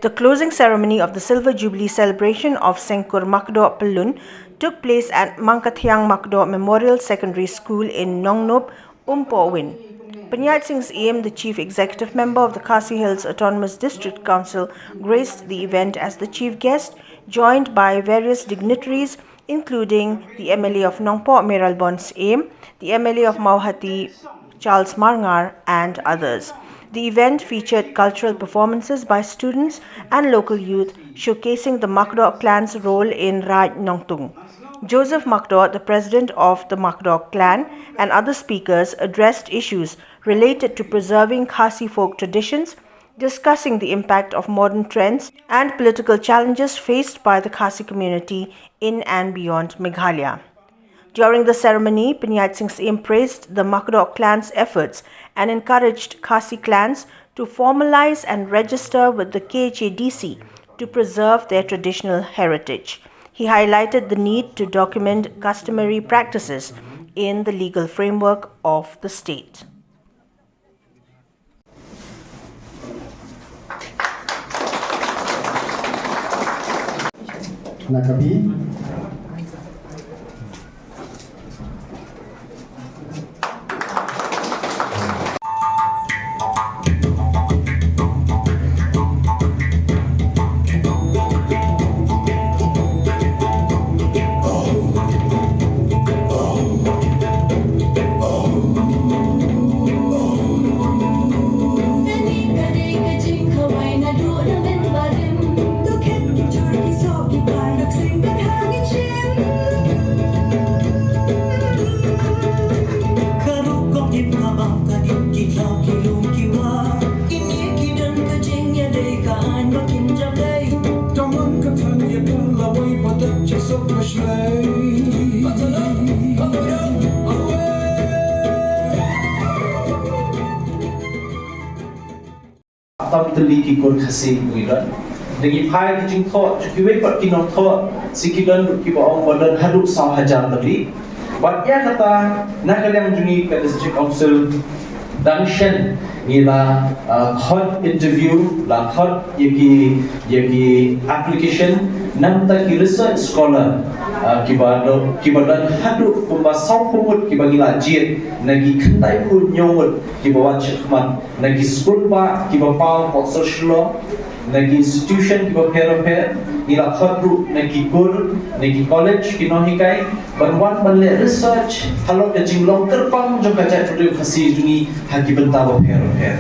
The closing ceremony of the Silver Jubilee celebration of Seng Makdoh Pyllun took place at Mangkathiang Makdoh Memorial Secondary School in Nongnup, Umpowin. Pyniaid Sing Syiem, the Chief Executive Member of the Khasi Hills Autonomous District Council, graced the event as the chief guest, joined by various dignitaries including the MLA of Nongpoh, Mayralborn Syiem, the MLA of Mawhati, Chrles Marngar, and others. The event featured cultural performances by students and local youth, showcasing the Makdoh clan's role in Raj Nongtung. Joseph Makdoh, the president of the Makdoh clan, and other speakers addressed issues related to preserving Khasi folk traditions, discussing the impact of modern trends and political challenges faced by the Khasi community in and beyond Meghalaya. During the ceremony, Pyniaid Sing Syiem praised the Makdoh clan's efforts and encouraged Khasi clans to formalize and register with the KHADC to preserve their traditional heritage. He highlighted the need to document customary practices in the legal framework of the state. Tali ki kor Khasi muiran dengan pai ki jing tho kiwe pat ki non tho sikidan ki ba ong badan hadu saw hajar tali bat ya kata nakaliang jungi ka district council dangshan ila hot interview la hot yaki application namta ki research scholar ki badan hadu pumba saw pumut ki bagila jit nagi khantai pun nyomut ki bawa chikman nagi school ba ki ba pau ko social nagi institution ki ba pher ila khadru nagi gur nagi college ki no hikai banwan banle research halo ke jinglong terpang jo ka chat tu Khasi juni haki benta ba pher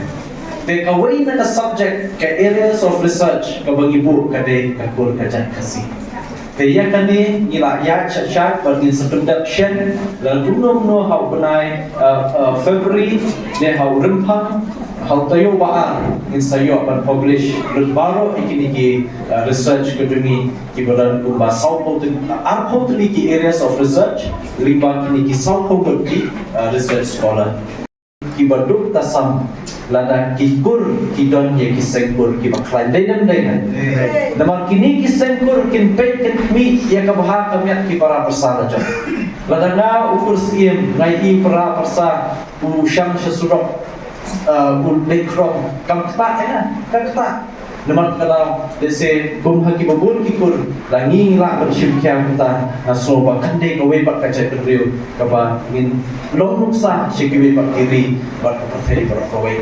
te kawai na ka subject ka areas of research ka bangibu ka de ka gur ka chat Khasi Kaya kani ila ya chat bagi introduction lalu no how benai February ne how rempang how tayo baan in sayo ban publish baru ikini ki research keduni ki badan umba South Houghton ki areas of research limba kini ki South Houghton ki research scholar ki baduk tasam lada ki kur ki don ye ki sengkur ki baklai dainan naman kini ki sengkur kin pet kin mi ya ka baha kamiat ki para persara jam lada na ukur Syiem ngai i para persa u syam sesurok u lekrom kam kta kta naman kalau dese bum haki babun ki kur langi la bershim kyam ta so ba kande ko we pat ka chat riu ka ba min long nuksa shikiwe pat kiri ba ka thei ba ko we